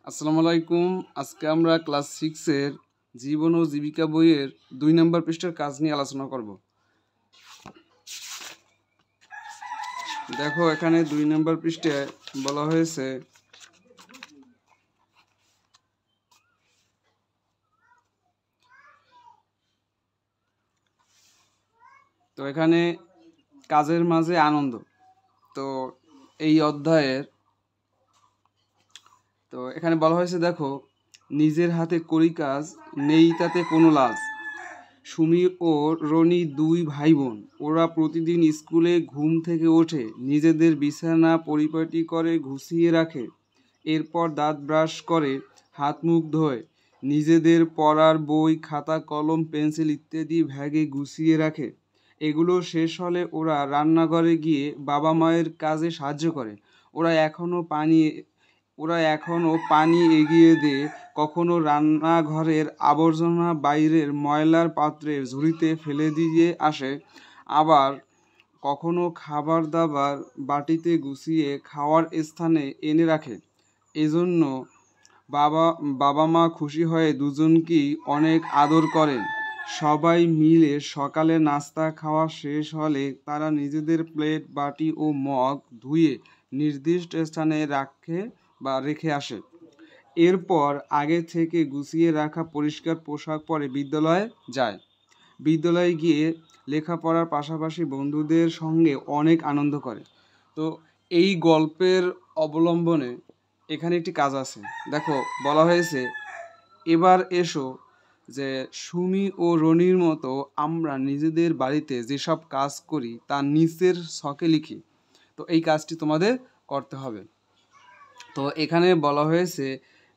আসসালামু আলাইকুম। আজকে আমরা ক্লাস 6 এর জীবন ও জীবিকা বইয়ের 2 নম্বর পৃষ্ঠার কাজ নিয়ে আলোচনা করব। দেখো এখানে 2 নম্বর পৃষ্ঠায় বলা হয়েছে তো এখানে কাজের মাঝে আনন্দ। তো এই অধ্যায়ের তো এখানে বলা হয়েছে দেখো, নিজের হাতে করি কাজ নেই তাতে কোনো লাজ। সুমি ও রনি দুই ভাই বোন। ওরা প্রতিদিন স্কুলে ঘুম থেকে ওঠে, নিজেদের বিছানা পরিপাটি করে গুছিয়ে রাখে, এরপর দাঁত ব্রাশ করে, হাত মুখ ধোয়, নিজেদের পড়ার বই, খাতা, কলম, পেন্সিল ইত্যাদি ব্যাগে গুছিয়ে রাখে। এগুলো শেষ হলে ওরা রান্নাঘরে গিয়ে বাবা মায়ের কাজে সাহায্য করে। ওরা এখনও পানি ওরা এখনও পানি এগিয়ে দেয়, কখনো রান্নাঘরের আবর্জনা বাইরের ময়লার পাত্রের ঝুড়িতে ফেলে দিয়ে আসে, আবার কখনো খাবার দাবার বাটিতে গুছিয়ে খাওয়ার স্থানে এনে রাখে। এজন্য বাবা বাবা মা খুশি হয়ে দুজনকেই অনেক আদর করেন। সবাই মিলে সকালে নাস্তা খাওয়া শেষ হলে তারা নিজেদের প্লেট, বাটি ও মগ ধুয়ে নির্দিষ্ট স্থানে রেখে আসে। এরপর আগে থেকে গুছিয়ে রাখা পরিষ্কার পোশাক পরে বিদ্যালয়ে যায়। বিদ্যালয়ে গিয়ে লেখাপড়ার পাশাপাশি বন্ধুদের সঙ্গে অনেক আনন্দ করে। তো এই গল্পের অবলম্বনে এখানে একটি কাজ আছে। দেখো বলা হয়েছে, এবার এসো যে সুমি ও রনির মতো আমরা নিজেদের বাড়িতে যেসব কাজ করি তা নিচের ছকে লিখি। তো এই কাজটি তোমাদের করতে হবে। তো এখানে বলা হয়েছে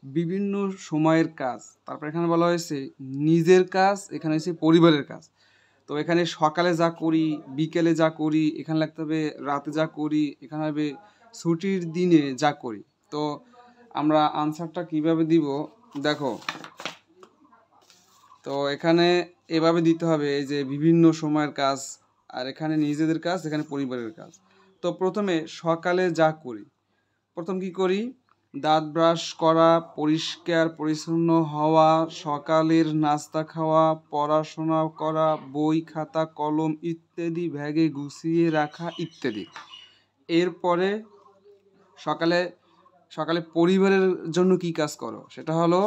বিভিন্ন সময়ের কাজ, তারপর এখানে বলা হয়েছে নিজের কাজ, এখানে হচ্ছে পরিবারের কাজ। তো এখানে সকালে যা করি, বিকেলে যা করি, এখানে লিখতে হবে রাতে যা করি, এখানে হবে ছুটির দিনে যা করি। তো আমরা আনসারটা কিভাবে দিব দেখো। তো এখানে এভাবে দিতে হবে যে বিভিন্ন সময়ের কাজ, আর এখানে নিজেদের কাজ, এখানে পরিবারের কাজ। তো প্রথমে সকালে যা করি, প্রথম কি করি, দাঁত ব্রাশ করা, পরিষ্কার পরিচ্ছন্ন হওয়া, সকালের নাস্তা খাওয়া, পড়াশোনা করা, বই খাতা কলম ইত্যাদি ব্যাগে গুছিয়ে রাখা ইত্যাদি। এরপরে সকালে সকালে পরিবারের জন্য কি কাজ করো, সেটা হলো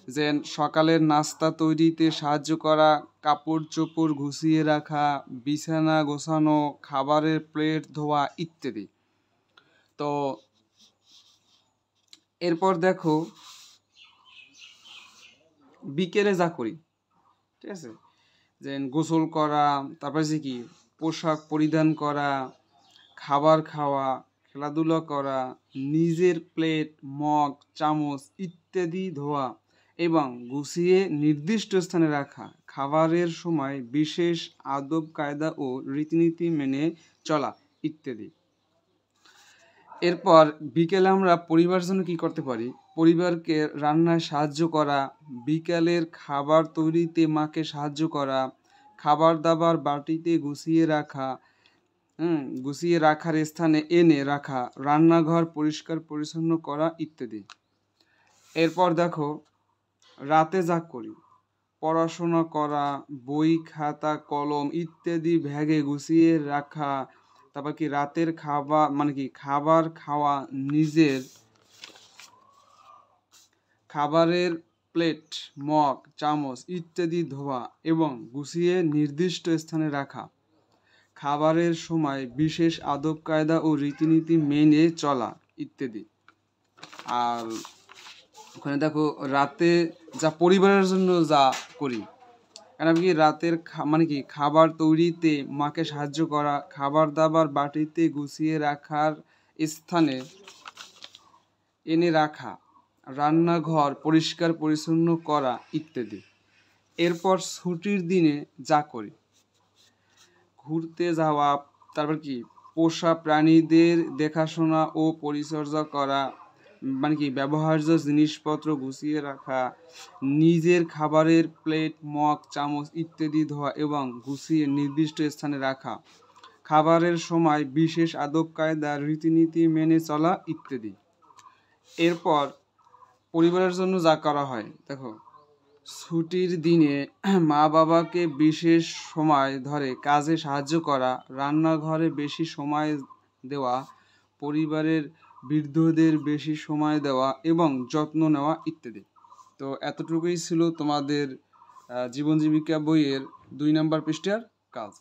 যে সকালের নাস্তা তৈরিতে সাহায্য করা, কাপড় চোপড় গুছিয়ে রাখা, বিছানা গোছানো, খাবারের প্লেট ধোয়া ইত্যাদি। তো এরপর দেখো বিকেলে যা করি, ঠিক আছে, যে গোসল করা, তারপরে যে কি পোশাক পরিধান করা, খাবার খাওয়া, খেলাধুলা করা, নিজের প্লেট, মগ, চামচ ইত্যাদি ধোয়া এবং গুছিয়ে নির্দিষ্ট স্থানে রাখা, খাবারের সময় বিশেষ আদব কায়দা ও রীতিনীতি মেনে চলা ইত্যাদি। এরপর বিকেলে আমরা পরিবারের জন্য কি করতে পারি, পরিবারকে রান্নায় সাহায্য করা, বিকালের খাবার তৈরিতে মাকে সাহায্য করা, খাবার দাবার বাটিতে গুছিয়ে রাখার স্থানে এনে রাখা, রান্নাঘর পরিষ্কার পরিচ্ছন্ন করা ইত্যাদি। এরপর দেখো রাতে যা করি, পড়াশোনা করা, বই খাতা কলম ইত্যাদি ব্যাগে গুছিয়ে রাখা, তারপর কি রাতের খাবার খাওয়া, নিজের খাবারের প্লেট, মগ, চামচ ইত্যাদি ধোয়া এবং গুছিয়ে নির্দিষ্ট স্থানে রাখা, খাবারের সময় বিশেষ আদব কায়দা ও রীতিনীতি মেনে চলা ইত্যাদি। আর ওখানে দেখো রাতে যা পরিবারের জন্য যা করি, কারণ কি রাতের খাবার তৈরিতে মাকে সাহায্য করা, খাবার দাবার বাটিতে গুছিয়ে রাখার স্থানে এনে রাখা, রান্নাঘর পরিষ্কার পরিচ্ছন্ন করা ইত্যাদি। এরপর ছুটির দিনে যা করি, ঘুরতে যাওয়া, তারপর কি পোষা প্রাণীদের দেখাশোনা ও পরিচর্যা করা, ব্যবহার্য জিনিসপত্র গুছিয়ে রাখা, নিজের খাবারের প্লেট, মগ, চামচ ইত্যাদি ধোয়া এবং গুছিয়ে নির্দিষ্ট স্থানে রাখা, খাবারের সময় বিশেষ আদব কায়দা রীতিনীতি মেনে চলা ইত্যাদি। এরপর পরিবারের জন্য যা করা হয় দেখো, ছুটির দিনে মা বাবাকে বিশেষ সময় ধরে কাজে সাহায্য করা, রান্নাঘরে বেশি সময় দেওয়া, পরিবারের বৃদ্ধদের বেশি সময় দেওয়া এবং যত্ন নেওয়া ইত্যাদি। তো এতটুকুই ছিল তোমাদের জীবন জীবিকা বইয়ের 2 নম্বর পৃষ্ঠার কাজ।